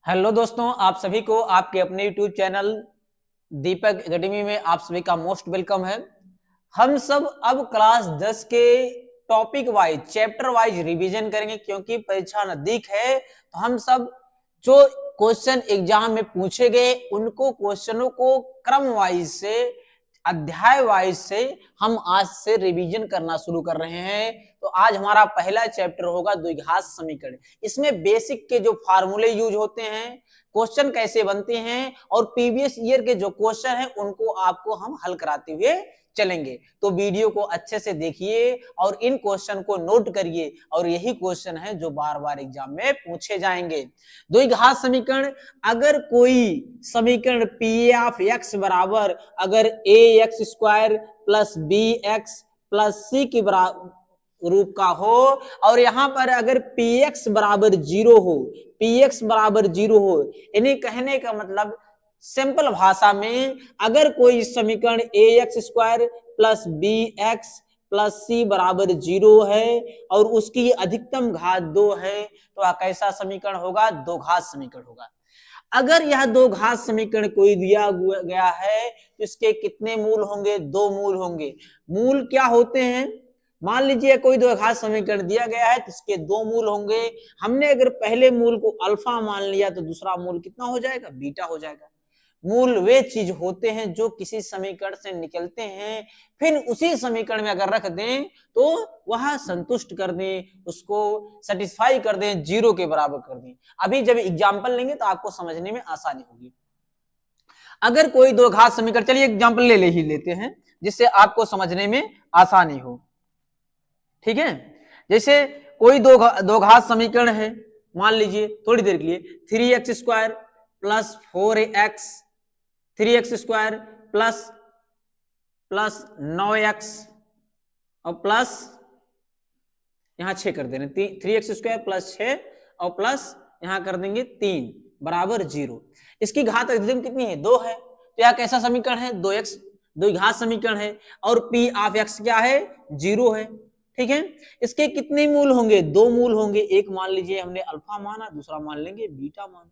Hello दोस्तों, आप सभी को आपके अपने यूट्यूब चैनल दीपक एकेडमी में आप सभी का मोस्ट वेलकम है। हम सब अब क्लास 10 के topic wise chapter wise revision करेंगे क्योंकि परीक्षा नजदीक है। तो हम सब जो क्वेश्चन एग्जाम में पूछे गए उनको क्वेश्चनों को क्रम वाइज से अध्याय वाइज से हम आज से रिवीजन करना शुरू कर रहे हैं। तो आज हमारा पहला चैप्टर होगा द्विघात समीकरण। इसमें बेसिक के जो फार्मूले यूज होते हैं, क्वेश्चन कैसे बनते हैं और प्रीवियस ईयर के जो क्वेश्चन हैं उनको आपको हम हल कराते हुए चलेंगे। तो वीडियो को अच्छे से देखिए और इन क्वेश्चन को नोट करिए और यही क्वेश्चन है जो बार बार एग्जाम में पूछे जाएंगे। द्विघात समीकरण, अगर कोई समीकरण पी ऑफ एक्स बराबर अगर a x square plus b x plus c के बराबर रूप का हो और यहां पर अगर पी एक्स बराबर जीरो हो, पी एक्स बराबर जीरो हो, यानी कहने का मतलब सिंपल भाषा में अगर कोई समीकरण a x square plus b x plus c बराबर जीरो है और उसकी अधिकतम घात 2 है तो वह कैसा समीकरण होगा? दो घात समीकरण होगा। अगर यह दो घात समीकरण कोई दिया गया है तो इसके कितने मूल होंगे? दो मूल होंगे। मूल क्या होते हैं? मान लीजिए कोई दो घात समीकरण दिया गया है तो इसके दो मूल होंगे। हमने अगर पहले मूल को अल्फा मान लिया तो दूसरा मूल कितना हो जाएगा? बीटा हो जाएगा। मूल वे चीज होते हैं जो किसी समीकरण से निकलते हैं, फिर उसी समीकरण में अगर रख दें तो वह संतुष्ट कर दें, उसको सेटिस्फाई कर दें, जीरो के बराबर कर दें। अभी जब एग्जाम्पल लेंगे तो आपको समझने में आसानी होगी। अगर कोई दो घात समीकरण, चलिए एग्जाम्पल ले ही लेते हैं जिससे आपको समझने में आसानी हो। ठीक है, जैसे कोई दो घात समीकरण है, मान लीजिए थोड़ी देर के लिए 3x square plus 4x, 3x square plus 9x और प्लस यहां 6 कर देना, 3x स्क्वायर प्लस 6 और प्लस यहां कर देंगे 3 बराबर 0। इसकी घात अधिकतम कितनी है? 2 है। तो यह कैसा समीकरण है? 2x, द्विघात समीकरण है और p ऑफ x क्या है? 0 है। ठीक है, इसके कितने मूल होंगे? दो मूल होंगे। एक मान लीजिए हमने अल्फा माना, दूसरा मान लेंगे बीटा माना।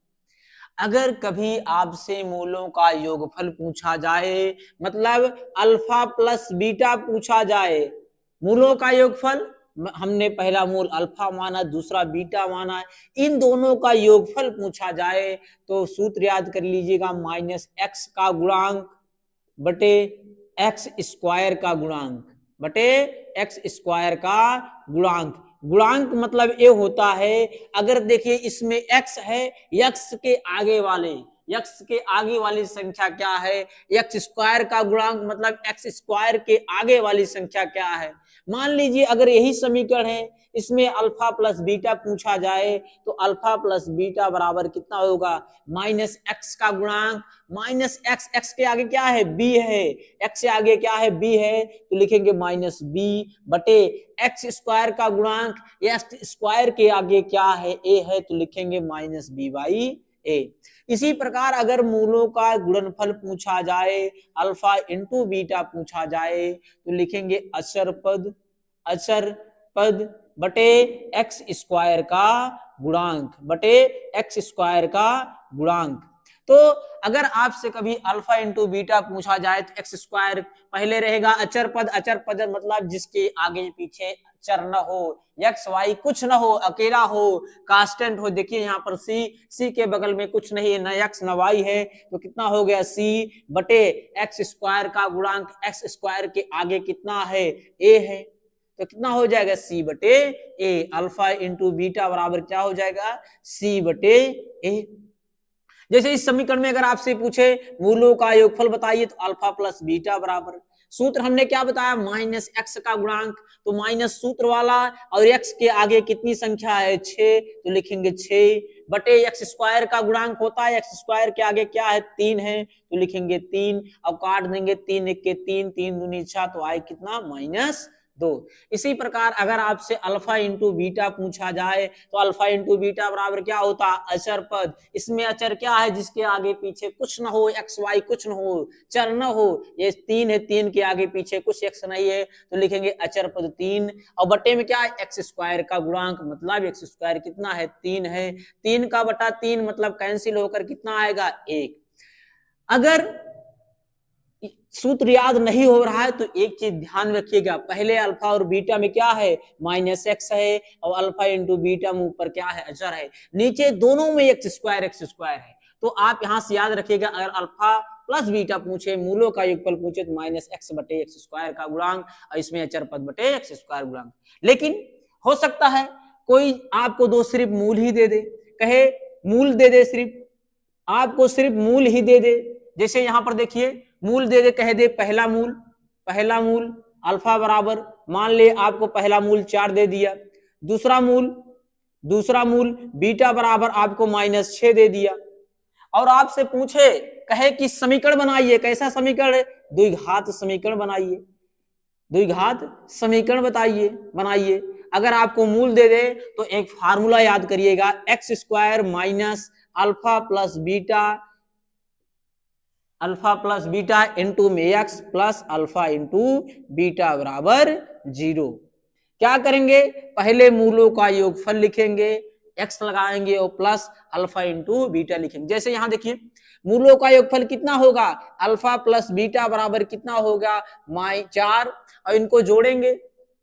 अगर कभी आपसे मूलों का योगफल पूछा जाए, मतलब अल्फा प्लस बीटा पूछा जाए, मूलों का योगफल, हमने पहला मूल अल्फा माना, दूसरा बीटा माना, इन दोनों का योगफल पूछा जाए तो सूत्र याद कर लीजिएगा, माइनस एक्स का गुणांक बटे एक्स स्क्वायर का गुणांक बटे एक्स स्क्वायर का गुणांक। गुणांक मतलब ये होता है, अगर देखिए इसमें x है, x के आगे वाली संख्या क्या है? एक्स स्क्वायर का गुणांक मतलब एक्स स्क्वायर के आगे वाली संख्या क्या है? मान लीजिए अगर यही समीकरण है, इसमें अल्फा प्लस बीटा पूछा जाए तो अल्फा प्लस बीटा बराबर कितना होगा? माइनस एक्स का गुणांक, माइनस एक्स, एक्स के आगे क्या है? बी है, एक्स से आगे क्या है? बी है, तो लिखेंगे माइनस बी बटे एक्स स्क्वायर का गुणांक, एक्स स्क्वायर के आगे क्या है? ए है, तो लिखेंगे माइनस बी बाई ए। इसी प्रकार अगर मूलों का गुणनफल पूछा जाए, अल्फा इंटू बीटा पूछा जाए तो लिखेंगे अचर पद बटे एक्स स्क्वायर का गुणांक बटे एक्स स्क्वायर का गुणांक। तो अगर आपसे कभी अल्फा इंटू बीटा पूछा जाए तो एक्स स्क्वायर पहले रहेगा, अचर पद मतलब जिसके आगे पीछे चर न हो, एक्स वाई कुछ न हो, अकेला हो, कांस्टेंट हो। देखिए यहाँ पर सी के बगल में कुछ नहीं है, न एक्स न वाई है, तो कितना हो गया? सी बटे एक्स स्क्वायर का गुणांक, एक्स स्क्वायर के आगे कितना है? ए है, तो कितना हो जाएगा? सी बटे ए। अल्फा इंटू बीटा बराबर क्या हो जाएगा? सी बटे ए। जैसे इस समीकरण में अगर आपसे पूछे मूलों का योगफल बताइए तो अल्फा प्लस बीटा बराबर, सूत्र हमने क्या बताया? माइनस एक्स का गुणांक, तो माइनस सूत्र वाला और एक्स के आगे कितनी संख्या है? 6, तो लिखेंगे 6 बटे एक्स स्क्वायर का गुणांक होता है, एक्स स्क्वायर के आगे क्या है? 3 है, तो लिखेंगे 3 और काट देंगे, 3 एक के 3, 3 दूनी 6, तो आए कितना? माइनस 2। इसी प्रकार अगर आपसे अल्फा इंटू बीटा पूछा जाए तो अल्फा इंटू बीटा बराबर क्या होता है, अचर पद। इसमें अचर क्या है, जिसके आगे पीछे कुछ ना हो, एक्स वाई कुछ ना हो, चर न हो। ये 3 है, 3 के आगे पीछे कुछ एक्स नहीं है तो लिखेंगे अचर पद 3। और बटे में क्या है, एक्स स्क्वायर का गुणांक, मतलब एक्स स्क्वायर कितना है, 3 है। 3 का बटा 3 मतलब कैंसिल होकर कितना आएगा, 1। अगर सूत्र याद नहीं हो रहा है तो एक चीज ध्यान रखिएगा, पहले अल्फा और बीटा में क्या है, माइनस एक्स है, और अल्फा इंटू बीटा में ऊपर क्या है, अचर है, नीचे दोनों में एक्स स्क्वायर है। तो आप यहां से याद रखिएगा, अगर अल्फा प्लस बीटा पूछे, मूलों का योगफल पूछे तो माइनस एक्स बटे एक्स स्क्वायर का गुणांक, और इसमें अचर पद बटे एक्स स्क्वायर गुणांक। लेकिन हो सकता है कोई आपको दो सिर्फ मूल ही दे दे, कहे मूल दे दे, सिर्फ आपको सिर्फ मूल ही दे दे। जैसे यहां पर देखिए मूल दे दे, कह दे पहला मूल अल्फा बराबर, मान ले आपको पहला मूल 4 दे दिया, दूसरा मूल बीटा बराबर आपको -6 दे दिया, और आपसे पूछे कहे कि समीकरण बनाइए, कैसा समीकरण, द्विघात समीकरण बनाइए, द्विघात समीकरण बनाइए। अगर आपको मूल दे दे तो एक फार्मूला याद करिएगा, x square minus alpha plus beta into में x plus alpha into beta बराबर 0। क्या करेंगे, पहले मूलों का योगफल लिखेंगे, एक्स लगाएंगे और प्लस अल्फा इंटू बीटा लिखेंगे। जैसे यहां देखिए मूलों का योगफल कितना होगा, अल्फा प्लस बीटा बराबर कितना होगा, 4, और इनको जोड़ेंगे,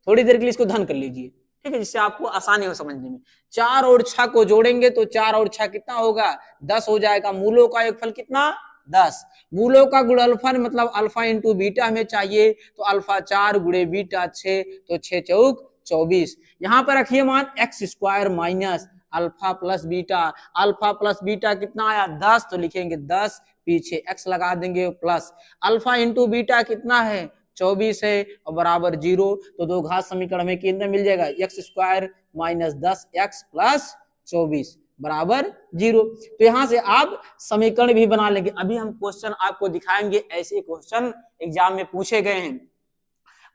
थोड़ी देर के लिए इसको धन कर लीजिए, ठीक है, जिससे आपको आसानी हो समझने में। 4 और 6 को जोड़ेंगे तो 4 और 6 कितना होगा, 10 हो जाएगा। मूलों का योगफल कितना, 10। मूलों का गुणनफल मतलब अल्फा इंटू बीटा हमें चाहिए, तो अल्फा 4 गुणे बीटा 6, तो 6 चौक 24। यहां पर रखिए मान x square minus alpha plus beta कितना आया, 10, तो लिखेंगे 10, पीछे एक्स लगा देंगे प्लस अल्फा इंटू बीटा कितना है, 24 है, और बराबर 0। तो दो घात समीकरण में केंद्र मिल जाएगा, x square minus 10 x plus 24 बराबर 0। तो यहां से आप समीकरण भी बना लेंगे। अभी हम क्वेश्चन आपको दिखाएंगे, ऐसे क्वेश्चन एग्जाम में पूछे गए हैं।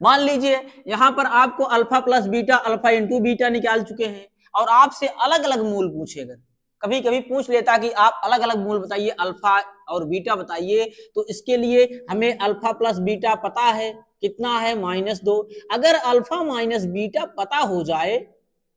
मान लीजिए यहां पर आपको alpha plus beta, alpha into beta निकाल चुके हैं, और आपसे अलग अलग मूल पूछेगा। कभी कभी पूछ लेता कि आप अलग अलग मूल बताइए, अल्फा और बीटा बताइए, तो इसके लिए हमें अल्फा प्लस बीटा पता है कितना है, -2। अगर अल्फा माइनस बीटा पता हो जाए,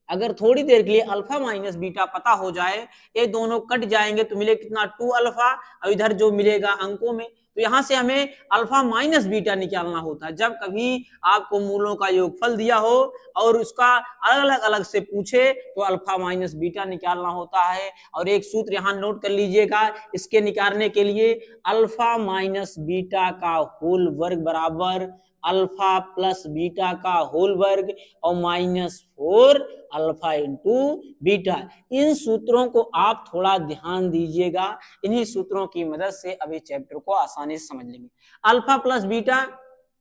अगर थोड़ी देर के लिए अल्फा माइनस बीटा पता हो जाए, ये दोनों कट जाएंगे तो मिले कितना, 2 अल्फा, और इधर जो मिलेगा अंकों में, तो यहां से हमें अल्फा माइनस बीटा निकालना होता है। जब कभी आपको मूलों का योगफल दिया हो और उसका अलग अलग से पूछे तो अल्फा माइनस बीटा निकालना होता है। और एक सूत्र यहां नोट कर लीजिएगा इसके निकालने के लिए, अल्फा माइनस बीटा का होल वर्ग बराबर अल्फा प्लस बीटा का होल वर्ग और -4 अल्फा इंटू बीटा। इन सूत्रों को आप थोड़ा ध्यान दीजिएगा, इन्हीं सूत्रों की मदद से अभी चैप्टर को आसानी से समझ लेंगे। अल्फा प्लस बीटा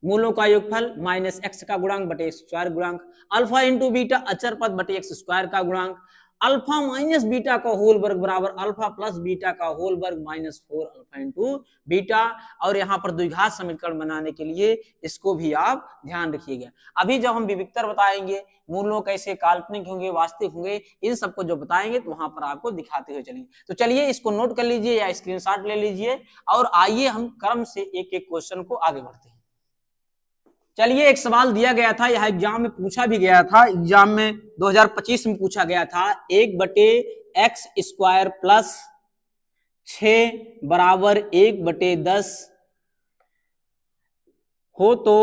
मूलों का योगफल माइनस एक्स का गुणांक बटे एक्स स्क्वायर गुणांक, अल्फा इंटू बीटा अचर पद बटे एक्स स्क्वायर का गुणांक, अल्फा माइनस बीटा का होल वर्ग बराबर अल्फा प्लस बीटा का होल वर्ग -4 अल्फा इंटू बीटा। और यहाँ पर द्विघात समीकरण बनाने के लिए इसको भी आप ध्यान रखिएगा। अभी जब हम विविक्तर बताएंगे, मूलों कैसे काल्पनिक होंगे, वास्तविक होंगे, इन सबको जो बताएंगे तो वहां पर आपको दिखाते हुए चलेंगे। तो चलिए इसको नोट कर लीजिए या स्क्रीनशॉट ले लीजिए, और आइए हम क्रम से एक एक क्वेश्चन को आगे बढ़ते हैं। चलिए एक सवाल दिया गया था, यह एग्जाम में पूछा भी गया था, एग्जाम में 2025 में पूछा गया था, 1/x स्क्वायर प्लस 6 बराबर 1/10 हो तो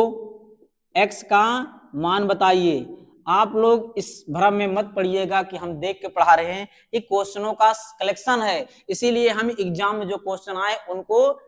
x का मान बताइए। आप लोग इस भ्रम में मत पड़िएगा कि हम देख के पढ़ा रहे हैं, ये क्वेश्चनों का कलेक्शन है, इसीलिए हम एग्जाम में जो क्वेश्चन आए उनको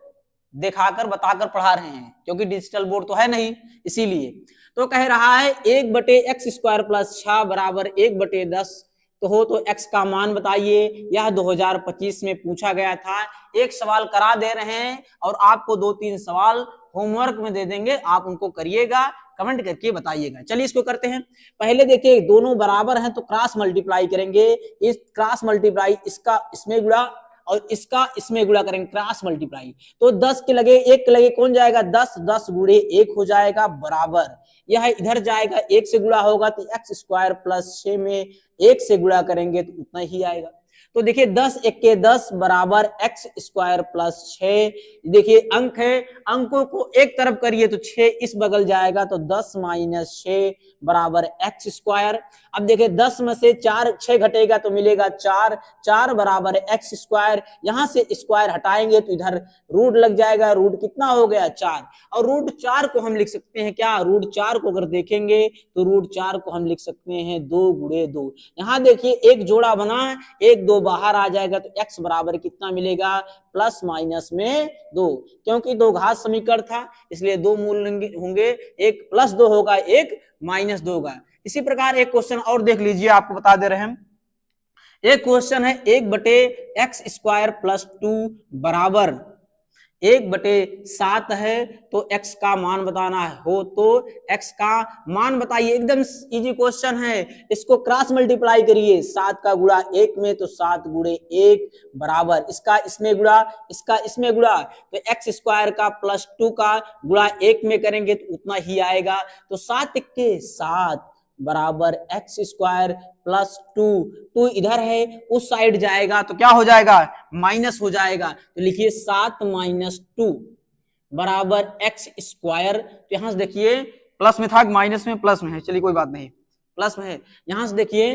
दिखाकर बताकर पढ़ा रहे हैं, क्योंकि डिजिटल बोर्ड तो है नहीं, इसीलिए। तो कह रहा है 1/x स्क्वायर प्लस 6 बराबर 1/10 तो हो तो x का मान बताइए। यह 2025 में पूछा गया था। एक सवाल करा दे रहे हैं और आपको 2-3 सवाल होमवर्क में दे देंगे, आप उनको करिएगा, कमेंट करके बताइएगा। चलिए इसको करते हैं। पहले देखिए दोनों बराबर हैं तो क्रॉस मल्टीप्लाई करेंगे, इस क्रॉस मल्टीप्लाई इसका इसमें गुणा और इसका इसमें गुणा करेंगे, क्रॉस मल्टीप्लाई। तो 10 के लगे 1 के लगे कौन जाएगा, 10, 10 गुणे 1 हो जाएगा बराबर, यह इधर जाएगा 1 से गुणा होगा तो एक्स स्क्वायर प्लस 6 में 1 से गुणा करेंगे तो उतना ही आएगा। तो देखिए 10 एक्के 10 बराबर एक्स स्क्वायर प्लस 6। देखिए अंक है, अंकों को एक तरफ करिए तो 6 इस बगल जाएगा तो 10 माइनस 6 बराबर एक्स स्क्वायर। अब देखिए 10 में से 4 6 घटेगा तो मिलेगा 4, 4 बराबर एक्स स्क्वायर। यहां से स्क्वायर हटाएंगे तो इधर रूट लग जाएगा, रूट कितना हो गया 4, और रूट 4 को हम लिख सकते हैं क्या, रूट 4 को अगर देखेंगे तो रूट 4 को हम लिख सकते हैं 2 गुणे 2। यहां देखिए एक जोड़ा बना, 1 2 बाहर आ जाएगा तो x बराबर कितना मिलेगा, प्लस माइनस में 2, क्योंकि दो घात समीकरण था इसलिए दो मूल होंगे, एक प्लस 2 होगा, एक माइनस 2 होगा। इसी प्रकार एक क्वेश्चन और देख लीजिए, आपको बता दे रहे हैं। एक क्वेश्चन है 1/x स्क्वायर प्लस 2 बराबर 1/7 है, तो x का मान बताना हो तो x का मान बताइए। एकदम इजी क्वेश्चन है, इसको क्रॉस मल्टीप्लाई करिए, 7 का गुणा 1 में तो 7 गुणे 1 बराबर इसका इसमें गुणा, इसका इसमें गुणा, तो x स्क्वायर का प्लस 2 का गुणा 1 में करेंगे तो उतना ही आएगा। तो 7 के 7 बराबर एक्स स्क्वायर प्लस 2, 2 इधर है उस साइड जाएगा तो क्या हो जाएगा, माइनस हो जाएगा। तो लिखिए 7 माइनस 2 बराबर एक्स स्क्वायर। तो यहां से देखिए प्लस में था, माइनस में प्लस में है, चलिए कोई बात नहीं, प्लस में है। यहां से देखिए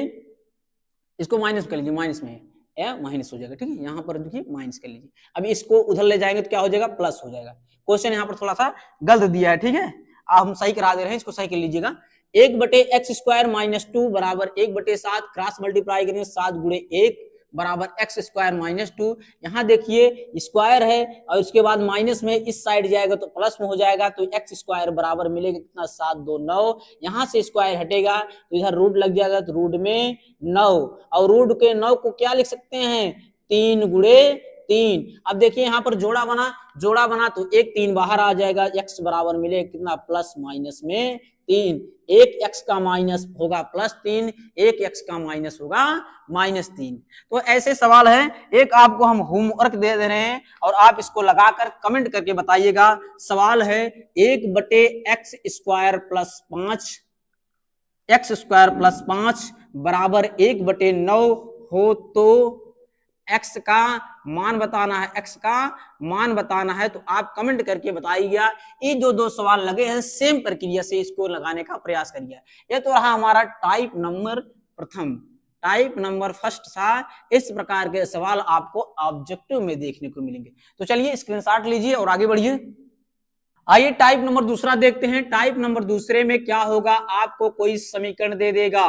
इसको माइनस कर लीजिए, माइनस में है, माइनस हो जाएगा, ठीक है। यहां पर देखिए माइनस कर लीजिए, अभी इसको उधर ले जाएंगे तो क्या हो जाएगा, प्लस हो जाएगा। क्वेश्चन यहाँ पर थोड़ा सा गलत दिया है, ठीक है, हम सही करा दे रहे हैं, इसको सही कर लीजिएगा। 1/x स्क्वायर माइनस 2 बराबर 1/7, क्रॉस मल्टीप्लाई करेंगे 7 गुणे 1 बराबर एक्स स्क्वायर माइनस 2। यहाँ देखिए स्क्वायर है और उसके बाद माइनस में इस साइड जाएगा तो प्लस में हो जाएगा, तो एक्स स्क्वायर बराबर मिलेगा कितना, 7 2 9। यहाँ से स्क्वायर हटेगा तो इधर रूट लग जाएगा तो रूट में 9, और रूट के 9 को क्या लिख सकते हैं, 3 गुणे 3। अब देखिए यहाँ पर जोड़ा बना तो 1 3 बाहर आ जाएगा, x बराबर मिलेगा कितना, प्लस माइनस में 3। एक x का माइनस होगा प्लस 3, एक x का माइनस होगा माइनस 3। तो ऐसे सवाल है, एक आपको हम होमवर्क दे रहे हैं और आप इसको लगाकर कमेंट करके बताइएगा। सवाल है 1/x square plus 5, x square plus 5 बराबर 1/9 हो तो x का मान बताना है, x का मान बताना है। तो आप कमेंट करके बताइएगा। ये जो दो सवाल लगे हैं सेम प्रक्रिया से इसको लगाने का प्रयास करिए। ये तो रहा हमारा टाइप नंबर प्रथम, टाइप नंबर फर्स्ट था। इस प्रकार के सवाल आपको ऑब्जेक्टिव में देखने को मिलेंगे। तो चलिए स्क्रीनशॉट लीजिए और आगे बढ़िए। आइए टाइप नंबर दूसरा देखते हैं। टाइप नंबर दूसरे में क्या होगा, आपको कोई समीकरण दे देगा,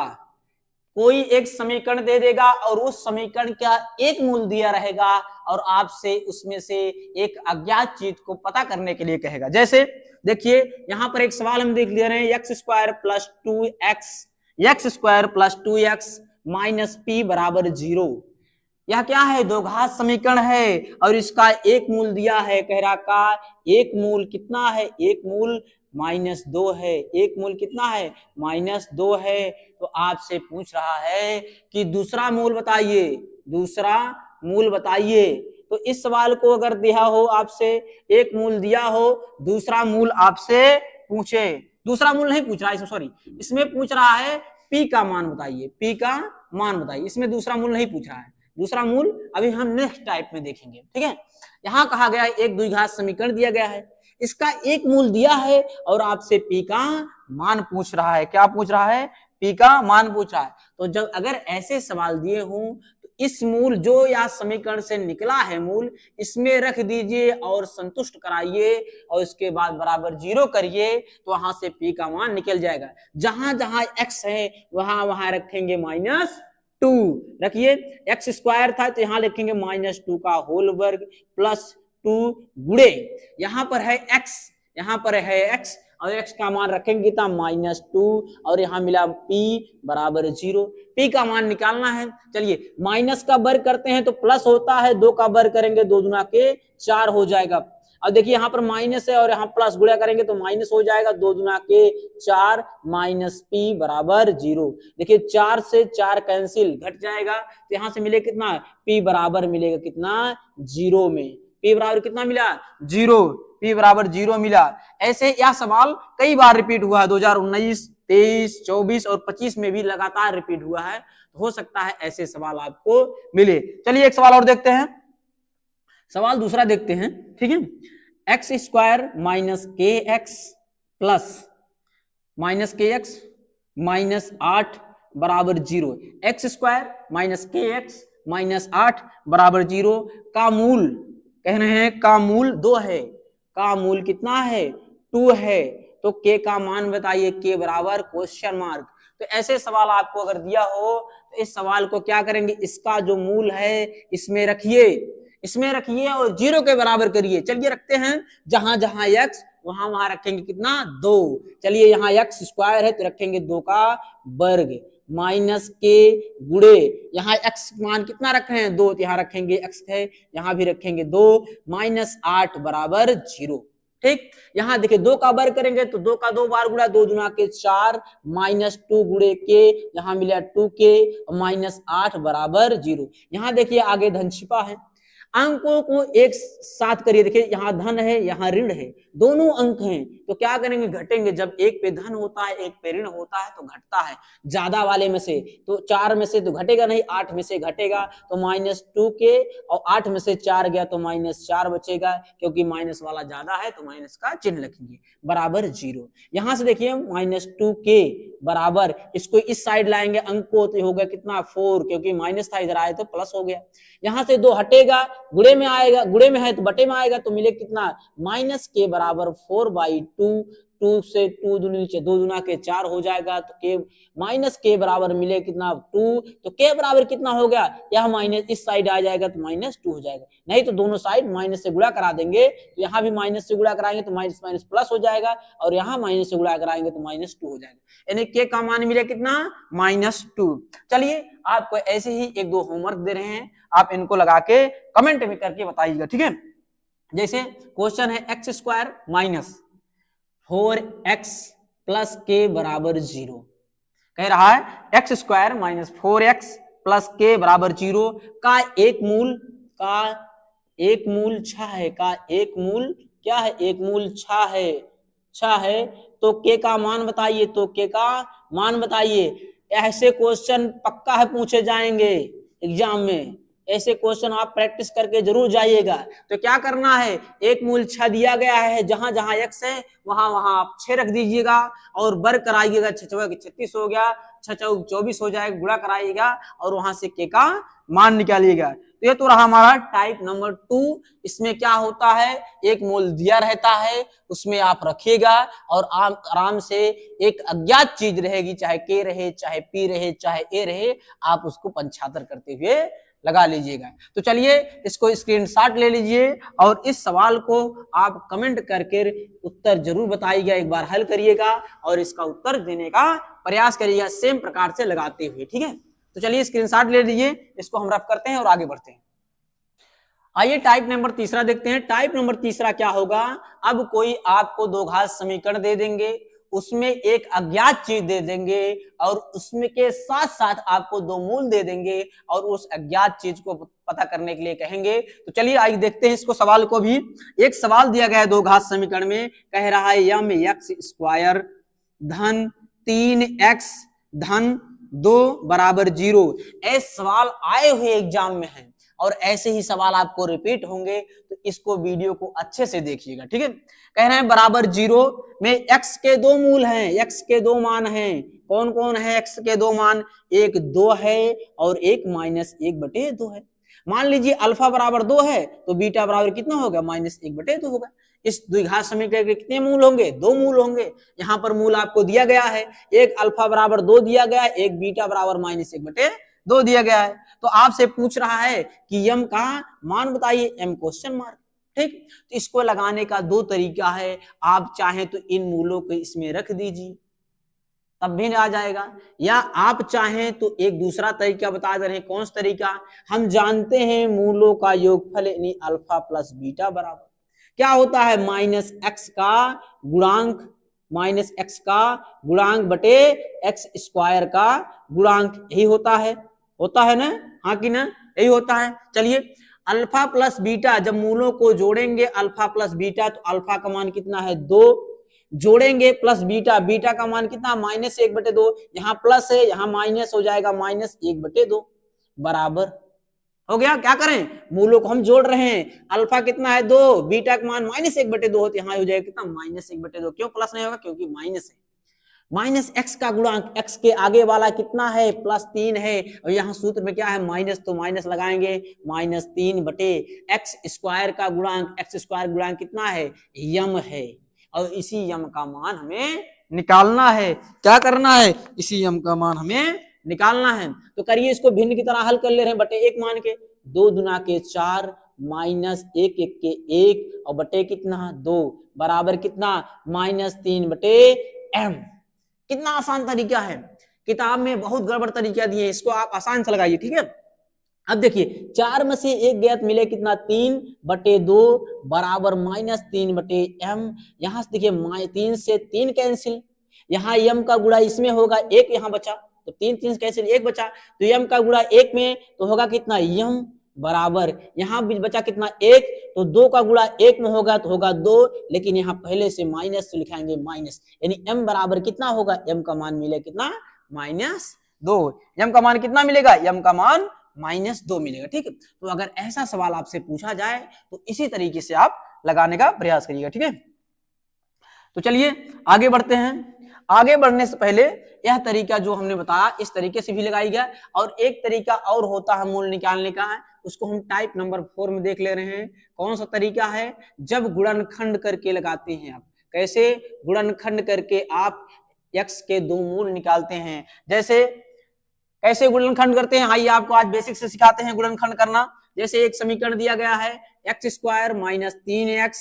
कोई एक समीकरण दे देगा और उस समीकरण का एक मूल दिया रहेगा और आपसे उसमें से एक अज्ञात चीज को पता करने के लिए कहेगा। जैसे देखिए यहां पर एक सवाल हम देख ले रहे हैं, x square plus 2x minus p बराबर 0। यह क्या है, दो घात समीकरण है और इसका एक मूल दिया है, कह रहा का एक मूल कितना है, एक मूल -2 है, एक मूल कितना है, -2 है। तो आपसे पूछ रहा है कि दूसरा मूल बताइए, दूसरा मूल बताइए। तो इस सवाल को अगर दिया हो आपसे, एक मूल दिया हो, दूसरा मूल आपसे पूछे, दूसरा मूल नहीं पूछ रहा है, सॉरी, इसमें पूछ रहा है p का मान बताइए, p का मान बताइए, इसमें दूसरा मूल नहीं पूछ रहा है। दूसरा मूल अभी हम नेक्स्ट टाइप में देखेंगे, ठीक है। यहां कहा गया है एक द्विघात समीकरण दिया गया है, इसका एक मूल दिया है और आपसे p का मान पूछ रहा है। क्या पूछ रहा है, p का मान पूछ रहा है। तो जब अगर ऐसे सवाल दिए हों तो इस मूल जो या समीकरण से निकला है मूल, इसमें रख दीजिए और संतुष्ट कराइए और इसके बाद बराबर 0 करिए तो वहां से p का मान निकल जाएगा। जहां जहां x है वहां वहां रखेंगे -2, रखिए एक्स स्क्वायर था तो यहां लिखेंगे -2 का होल वर्ग प्लस 2 गुणे, यहां पर है x, यहां पर है x और x का मान रखेंगे था -2 और यहां मिला p बराबर 0। p का मान निकालना है। चलिए माइनस का वर्ग करते हैं तो प्लस होता है, 2 का वर्ग करेंगे 2 दूना के 4 हो जाएगा। अब देखिए यहाँ पर माइनस है और यहाँ प्लस, गुणा करेंगे तो माइनस हो जाएगा, 2 दूना के 4 माइनस पी बराबर 0। देखिए 4 से 4 कैंसिल, घट जाएगा, तो यहाँ से मिले कितना, पी बराबर मिलेगा कितना, 0 में। पी बराबर कितना मिला, 0, पी बराबर 0 मिला। ऐसे यह सवाल कई बार रिपीट हुआ है, 2019, 23, 24 और 25 में भी लगातार रिपीट हुआ है। हो सकता है ऐसे सवाल आपको मिले। चलिए एक सवाल और देखते हैं, सवाल दूसरा देखते हैं, ठीक है। एक्स स्क्वायर माइनस के एक्स प्लस माइनस के एक्स माइनस 8 बराबर 0। एक्स स्क्वायर माइनस के एक्स माइनस 8 बराबर 0 का मूल, कह रहे हैं का मूल 2 है, का मूल कितना है, 2 है, तो के का मान बताइए, के बराबर क्वेश्चन मार्क। तो ऐसे सवाल आपको अगर दिया हो तो इस सवाल को क्या करेंगे, इसका जो मूल है इसमें रखिए, इसमें रखिए और 0 के बराबर करिए। चलिए रखते हैं, जहां जहां x वहां वहां रखेंगे कितना, 2। चलिए यहाँ x स्क्वायर है तो रखेंगे 2 का वर्ग, माइनस के गुणे, यहाँ x मान कितना रख रहे हैं, 2, तो यहाँ रखेंगे x है, यहाँ भी रखेंगे 2, माइनस 8 बराबर 0। ठीक, यहाँ देखिए 2 का वर्ग करेंगे तो 2 का 2 बार गुणा, 2 दूना के 4 माइनस 2 गुणे के, यहाँ मिला 2 के, माइनस 8 बराबर 0। यहाँ देखिए आगे धन छिपा है, अंकों को एक साथ करिए। देखिए यहाँ धन है, यहाँ ऋण है, दोनों अंक हैं, तो क्या करेंगे, घटेंगे। जब एक पे धन होता है एक पे ऋण होता है तो घटता है, ज्यादा वाले में से, तो 4 में से तो घटेगा नहीं, 8 में से घटेगा, तो माइनस 2 के, और 8 में से 4 गया तो माइनस 4 बचेगा, क्योंकि माइनस वाला ज्यादा है तो माइनस का चिन्ह लिखेंगे, बराबर 0। यहां से देखिए माइनस 2 के बराबर, इसको इस साइड लाएंगे अंक को, तो हो गया कितना, 4, क्योंकि माइनस था, इधर आए तो प्लस हो गया। यहां से 2 हटेगा, गुणे में आएगा, गुणे में है तो बटे में आएगा, तो मिले कितना, माइनस के बराबर 4/2, 2 से 2 दूनी नीचे, 2 दूना के 4 हो जाएगा, तो के माइनस के बराबर मिले कितना, 2, तो के बराबर कितना हो गया, यह माइनस इस साइड आ जाएगा तो माइनस 2 हो जाएगा, नहीं तो दोनों साइड माइनस से गुणा करा देंगे, तो यहाँ भी माइनस से गुणा कराएंगे तो माइनस माइनस प्लस हो जाएगा, और यहाँ माइनस से गुणा कराएंगे तो माइनस 2 हो जाएगा, यानी के का मान मिले कितना, -2। चलिए आपको ऐसे ही 1-2 होमवर्क दे रहे हैं, आप इनको लगा के कमेंट में करके बताइएगा, ठीक है। जैसे क्वेश्चन है x square minus 4x plus के बराबर 0, कह रहा है x square minus 4x plus के बराबर 0 का एक मूल 6 है, का एक मूल क्या है, एक मूल 6 है, तो के का मान बताइए, तो के का मान बताइए। ऐसे क्वेश्चन पक्का है पूछे जाएंगे एग्जाम में, ऐसे क्वेश्चन आप प्रैक्टिस करके जरूर जाइएगा। तो क्या करना है, एक मूल 6 दिया गया है, जहां जहां x है वहां वहां आप 6 रख दीजिएगा और वर्ग कराइएगा, 6 चौके 36 हो गया, 6 चौके 24 हो जाएगा, गुणा कराइएगा और वहां से के का मान निकालिएगा। तो ये तो रहा हमारा टाइप नंबर 2। इसमें क्या होता है, एक मूल दिया रहता है, उसमें आप रखिएगा और आराम से एक अज्ञात चीज रहेगी, चाहे के रहे, चाहे पी रहे, चाहे ए रहे, आप उसको पंचातर करते हुए लगा लीजिएगा। तो चलिए इसको स्क्रीनशॉट ले लीजिए और इस सवाल को आप कमेंट करके उत्तर जरूर बताइएगा, एक बार हल करिएगा और इसका उत्तर देने का प्रयास करिएगा सेम प्रकार से लगाते हुए, ठीक है। तो चलिए स्क्रीनशॉट ले लीजिए, इसको हम रफ करते हैं और आगे बढ़ते हैं। आइए टाइप नंबर तीसरा देखते हैं। टाइप नंबर तीसरा क्या होगा, अब कोई आपको दो घात समीकरण दे देंगे, उसमें एक अज्ञात चीज दे देंगे और उसमें के साथ साथ आपको दो मूल दे देंगे और उस अज्ञात चीज को पता करने के लिए कहेंगे। तो चलिए आइए देखते हैं इसको, सवाल को भी। एक सवाल दिया गया है दो घात समीकरण में, कह रहा है यम एक्स स्क्वायर धन 3x धन 2 बराबर 0। ऐसे सवाल आए हुए एग्जाम में है और ऐसे ही सवाल आपको रिपीट होंगे, तो इसको वीडियो को अच्छे से देखिएगा, ठीक है। कह रहे हैं बराबर 0 में x के दो मूल हैं, x के दो मान हैं। कौन कौन है x के दो मान, एक 2 है और एक -1/2 है। मान लीजिए अल्फा बराबर 2 है तो बीटा बराबर कितना होगा, -1/2 होगा। इस द्विघात समीकरण के कितने मूल होंगे, दो मूल होंगे। यहाँ पर मूल आपको दिया गया है, एक अल्फा बराबर 2 दिया गया है, एक बीटा बराबर -1/2 दिया गया है। तो आपसे पूछ रहा है कि यम का मान बताइए, एम क्वेश्चन मार्क, ठीक। तो इसको लगाने का दो तरीका है, आप चाहें तो इन मूलों को इसमें रख दीजिए तब भी आ जाएगा, या आप चाहें तो एक दूसरा तरीका बता दे रहे हैं। कौन सा तरीका, हम जानते हैं मूलों का योगफल यानी अल्फा प्लस बीटा बराबर, क्या होता है माइनस एक्स का गुणांक, माइनस एक्स का गुणांक बटे एक्स स्क्वायर का गुणांक, यही होता है ना, हाँ कि ना, यही होता है। चलिए अल्फा प्लस बीटा जब मूलों को जोड़ेंगे अल्फा प्लस बीटा, तो अल्फा का मान कितना है 2, जोड़ेंगे प्लस बीटा, बीटा का मान कितना माइनस 1/2, यहाँ प्लस है यहाँ माइनस हो जाएगा माइनस 1/2 बराबर हो गया। क्या करें, मूलों को हम जोड़ रहे हैं, अल्फा कितना है 2, बीटा का मान माइनस 1/2 होते, यहाँ हो जाएगा कितना माइनस 1/2, क्यों प्लस नहीं होगा, क्योंकि माइनस है। माइनस एक्स का गुणांक, एक्स के आगे वाला कितना है +3 है, और यहाँ सूत्र में क्या है माइनस, तो माइनस लगाएंगे, -3 बटे एक्स स्क्वायर का गुणांक, एक्स स्क्वायर गुणांक कितना है यम है, और इसी यम का मान हमें निकालना है। क्या करना है, इसी यम का मान हमें निकालना है। तो करिए इसको भिन्न की तरह हल कर ले रहे हैं, बटे 1 मान के, 2 दूना के 4 माइनस 1 1 के 1 और बटे कितना 2 बराबर कितना -3 बटे m। कितना आसान तरीका है, किताब में बहुत गड़बड़ तरीका दिए हैं, इसको आप आसान से लगाइए, ठीक है। अब देखिए 4 में से 1 गया तो मिले कितना 3/2 बराबर -3 बटे m। यहां से देखिए 3 से 3 कैंसिल, यहाँ m का गुणा इसमें होगा 1, यहाँ बचा तो 3 3 कैंसिल 1 बचा, तो m का गुणा 1 में तो होगा कितना m बराबर, यहाँ भी बचा कितना 1, तो 2 का गुणा 1 में होगा तो होगा 2, लेकिन यहाँ पहले से माइनस तो लिखाएंगे माइनस, यानी m बराबर कितना होगा, m का मान मिले कितना -2, m का मान कितना मिलेगा, m का मान -2 मिलेगा, ठीक है। तो अगर ऐसा सवाल आपसे पूछा जाए तो इसी तरीके से आप लगाने का प्रयास करिएगा, ठीक है। तो चलिए आगे बढ़ते हैं। आगे बढ़ने से पहले यह तरीका जो हमने बताया इस तरीके से भी लगाई गया, और एक तरीका और होता है मूल निकालने का, है उसको हम टाइप नंबर 4 में देख ले रहे हैं। कौन सा तरीका है, जब गुणनखंड करके लगाते हैं आप, कैसे गुणनखंड करके आप x के 2 मूल निकालते हैं। जैसे कैसे गुणनखंड करते हैं, आइए आपको आज बेसिक से सिखाते हैं गुणनखंड करना। जैसे एक समीकरण दिया गया है x square minus 3x,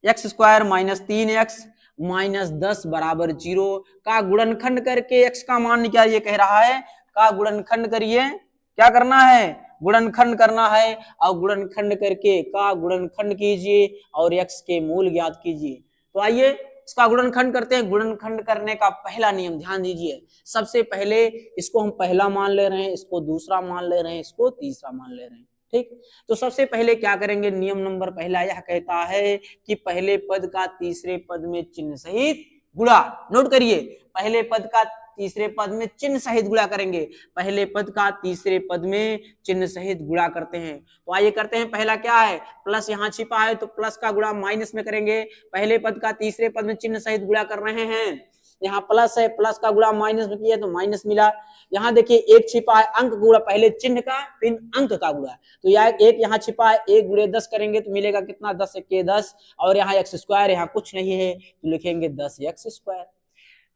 x square minus 3x minus 10 बराबर 0 का गुणनखंड करके x का मान निकालिए, कह रहा है का गुणनखंड करिए, क्या करना है गुणनखंड करना है, और गुणनखंड करके का गुणनखंड कीजिए और x के मूल ज्ञात कीजिए। तो आइए इसका गुणनखंड करते हैं। गुणनखंड करने का पहला नियम ध्यान दीजिए, सबसे पहले इसको हम पहला मान ले रहे हैं, इसको दूसरा मान ले रहे हैं, इसको तीसरा मान ले रहे हैं, ठीक। तो सबसे पहले क्या करेंगे, नियम नंबर पहला यह कहता है कि पहले पद का तीसरे पद में चिन्ह सहित गुणा। नोट करिए, पहले पद का तीसरे पद में चिन्ह सहित गुणा करेंगे, पहले पद का तीसरे पद में चिन्ह सहित गुणा करते हैं। तो आइए करते हैं, पहला क्या है प्लस, यहाँ छिपा है तो प्लस का गुणा माइनस में करेंगे, पहले पद का तीसरे पद में चिन्ह सहित गुणा कर रहे हैं, यहाँ प्लस है, प्लस का गुणा माइनस में किया तो माइनस मिला। यहाँ देखिए एक छिपा है अंक गुणा, पहले चिन्ह का फिर अंक का गुणा, तो यार एक यहाँ छिपा है, 1 गुणे 10 करेंगे तो मिलेगा कितना 10 के 10, और यहाँ एक्स स्क्वायर, यहाँ कुछ नहीं है तो लिखेंगे 10x स्क्वायर।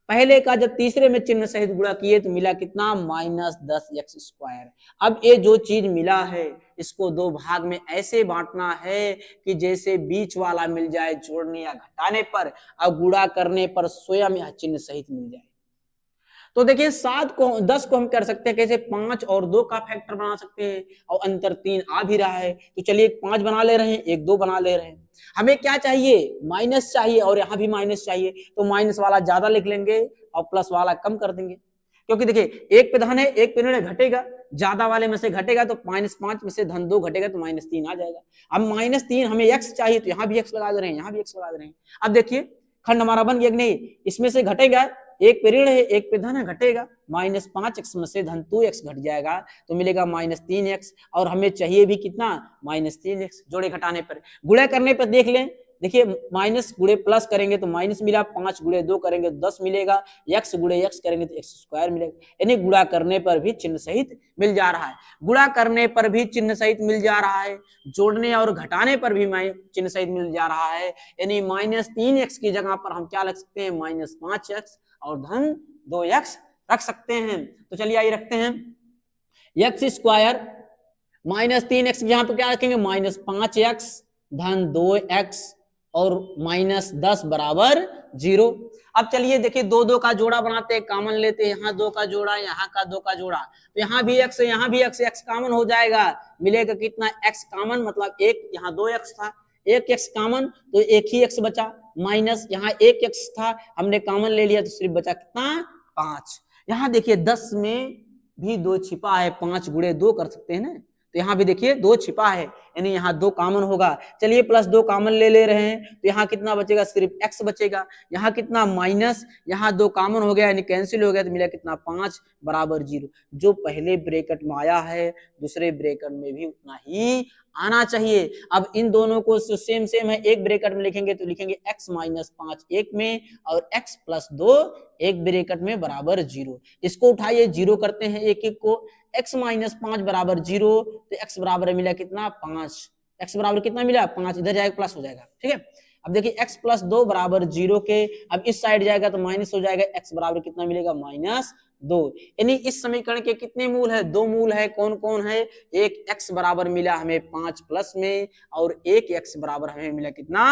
पहले का जब तीसरे में चिन्ह सहित गुणा किए तो मिला कितना -10x स्क्वायर। अब ये जो चीज मिला है इसको 2 भाग में ऐसे बांटना है कि जैसे बीच वाला मिल जाए जोड़ने या घटाने पर, और गुणा करने पर स्वयं यह चिन्ह सहित मिल जाए। तो देखिए 7 को 10 को हम कर सकते हैं कैसे, 5 और 2 का फैक्टर बना सकते हैं, और अंतर 3 आ भी रहा है, तो चलिए 5 बना ले रहे हैं, 1 2 बना ले रहे हैं। हमें क्या चाहिए माइनस चाहिए, और यहाँ भी माइनस चाहिए, तो माइनस वाला ज्यादा लिख लेंगे और प्लस वाला कम कर देंगे, क्योंकि देखिए एक पे धन है एक पे ऋण घटेगा, ज्यादा वाले में से घटेगा तो -5 में से धन 2 घटेगा तो -3 आ जाएगा। अब -3 हमें x चाहिए तो यहाँ भी x लगा दे रहे हैं, यहाँ भी x लगा दे रहे हैं। अब देखिए खंड हमारा बन गया कि नहीं, इसमें से घटेगा, एक पे ऋण है एक पे धन है, घटेगा, -5x में से धन 2x घट जाएगा तो मिलेगा -3x, और हमें चाहिए भी कितना -3x। जोड़े घटाने पर, गुणा करने पर देख लें, देखिए माइनस गुणे प्लस करेंगे तो माइनस मिला, 5 गुणे 2 करेंगे तो 10 मिलेगा, x गुणे x करेंगे तो x स्क्वायर मिलेगा, यानी गुणा करने पर भी चिन्ह सहित मिल जा रहा है, गुणा करने पर भी चिन्ह सहित मिल जा रहा है, जोड़ने और घटाने पर भी चिन्ह सहित मिल जा रहा है, यानी -3x की जगह पर हम क्या रख सकते हैं -5x और धन 2x रख सकते हैं। तो चलिए आइए रखते हैं, x स्क्वायर -3x यहाँ पे क्या रखेंगे -5x धन 2x और -10 बराबर 0। अब चलिए देखिए 2 2 का जोड़ा बनाते हैं, कॉमन लेते हैं, यहाँ 2 का जोड़ा यहाँ का 2 का जोड़ा, तो यहाँ भी x है यहाँ भी x, x कॉमन हो जाएगा, मिलेगा कितना x कॉमन, मतलब 1 यहाँ 2x था, एक x कॉमन तो एक ही x बचा, माइनस यहाँ एक x था हमने कॉमन ले लिया तो सिर्फ बचा कितना 5। यहाँ देखिए 10 में भी 2 छिपा है, 5 गुणे 2 कर सकते हैं ना, तो यहाँ भी देखिए 2 छिपा है यानी यहाँ 2 कॉमन होगा। चलिए प्लस 2 कॉमन ले रहे हैं तो यहाँ कितना बचेगा, सिर्फ x बचेगा। यहाँ कितना माइनस, यहाँ 2 कॉमन हो गया यानी कैंसिल हो गया तो मिला कितना 5 बराबर 0। जो पहले ब्रैकेट में आया है दूसरे ब्रैकेट में भी उतना ही आना चाहिए। अब इन दोनों को सेम है, एक ब्रैकेट में लिखेंगे तो लिखेंगे x माइनस 5 एक में और x प्लस 2 एक ब्रैकेट में बराबर 0। इसको उठाइए 0 करते हैं एक एक को, x माइनस 5 बराबर 0 तो x बराबर मिला कितना 5, x बराबर कितना मिला 5, इधर जाएगा प्लस हो जाएगा, ठीक है। अब देखिए x प्लस 2 बराबर 0 के, अब इस साइड जाएगा तो माइनस हो जाएगा, x बराबर कितना मिलेगा माइनस 2। यानी इस समीकरण के कितने मूल है, 2 मूल है। कौन कौन है, एक x बराबर मिला हमें 5 प्लस में और एक x बराबर हमें मिला कितना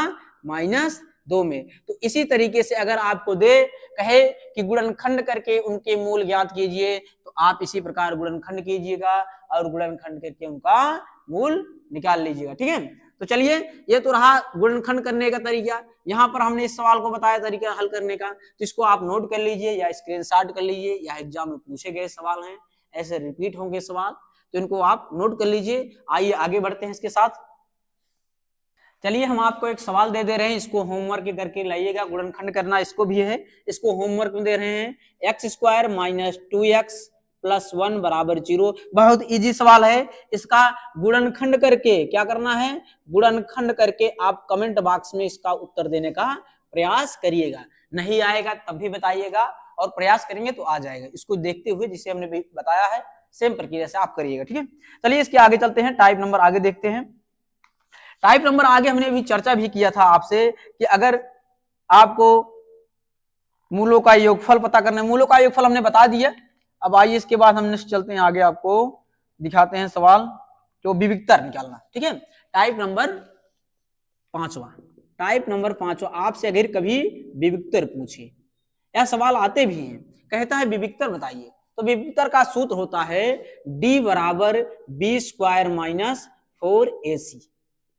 माइनस 2 में। तो इसी तरीके से अगर आपको दे कहे कि गुणनखंड करके उनके मूल ज्ञात कीजिए तो आप इसी प्रकार गुणनखंड कीजिएगा और गुणनखंड करके उनका मूल निकाल लीजिएगा, ठीक है। तो चलिए ये तो रहा गुणनखंड करने का तरीका। यहाँ पर हमने इस सवाल को बताया तरीका हल करने का, तो इसको आप नोट कर लीजिए या स्क्रीनशॉट कर लीजिए, या एग्जाम में पूछे गए सवाल हैं, ऐसे रिपीट होंगे सवाल, तो इनको आप नोट कर लीजिए। आइए आगे बढ़ते हैं इसके साथ। चलिए हम आपको एक सवाल दे रहे हैं, इसको होमवर्क करके लाइएगा। गुणनखंड करना इसको भी है, इसको होमवर्क में दे रहे हैं। X square minus 2x plus 1 बराबर 0। बहुत इजी सवाल है। इसका गुणनखंड करके क्या करना है, गुणनखंड करके आप कमेंट बॉक्स में इसका उत्तर देने का प्रयास करिएगा। नहीं आएगा तब भी बताइएगा और प्रयास करेंगे तो आ जाएगा। इसको देखते हुए जिसे हमने भी बताया है सेम प्रक्रिया से आप करिएगा, ठीक है। चलिए इसके आगे चलते हैं, टाइप नंबर आगे देखते हैं। टाइप नंबर आगे हमने अभी चर्चा भी किया था आपसे कि अगर आपको मूलों का योगफल पता करना है, मूलों का योगफल हमने बता दिया। अब आइए इसके बाद हम नेक्स्ट चलते हैं आगे, आपको दिखाते हैं सवाल जो विविक्तर निकालना, ठीक है। टाइप नंबर 5वां, टाइप नंबर 5वां आपसे अगर कभी विविक्तर पूछे, यह सवाल आते भी हैं, कहता है विविक्तर बताइए, तो विविक्तर का सूत्र होता है d बराबर b square minus 4ac,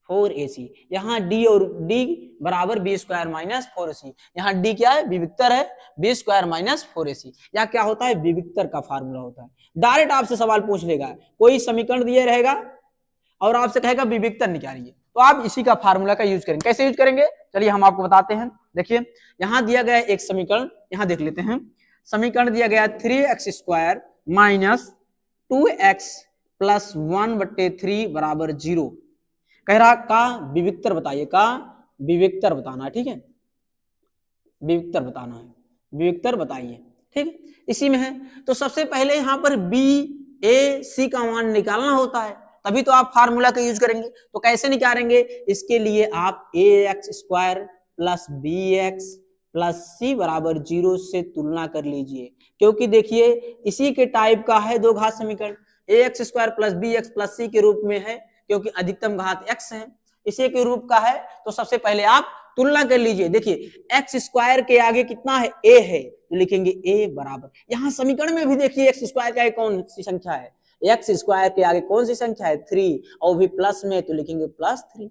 4ac। यहाँ d और d बराबर b स्क्वायर माइनस 4ac। यहाँ d क्या है, विविक्तर है, b स्क्वायर माइनस 4ac। यह क्या होता है, विविक्तर का फार्मूला होता है। डायरेक्ट आपसे सवाल पूछ लेगा, कोई समीकरण दिया रहेगा और आपसे कहेगा विविक्तर निकालिए, तो आप इसी का फार्मूला का यूज करेंगे। कैसे यूज करेंगे, चलिए हम आपको बताते हैं। देखिए यहाँ दिया गया एक समीकरण, यहाँ देख लेते हैं। समीकरण दिया गया 3x square minus 2x plus 1/3 बराबर 0। कह रहा का विविक्तर बताइए, का विविक्तर बताना है, ठीक है, विविक्तर बताना है, विविक्तर बताइए, ठीक है, इसी में है। तो सबसे पहले यहाँ पर बी ए सी का मान निकालना होता है, तभी तो आप फार्मूला का यूज करेंगे। तो कैसे निकालेंगे, इसके लिए आप ax square plus bx plus c बराबर 0 से तुलना कर लीजिए, क्योंकि देखिए इसी के टाइप का है दो घात समीकरण। ax square plus bx plus c के रूप में है, क्योंकि अधिकतम घात x है, इसी के रूप का है। तो सबसे पहले आप तुलना कर लीजिए। देखिए एक्स स्क्वायर के आगे कितना है, a है, तो लिखेंगे a बराबर, यहाँ समीकरण में भी देखिए एक्स स्क्वायर के आगे कौन सी संख्या है, एक्स स्क्वायर के आगे कौन सी संख्या है 3, और भी प्लस में तो लिखेंगे +3।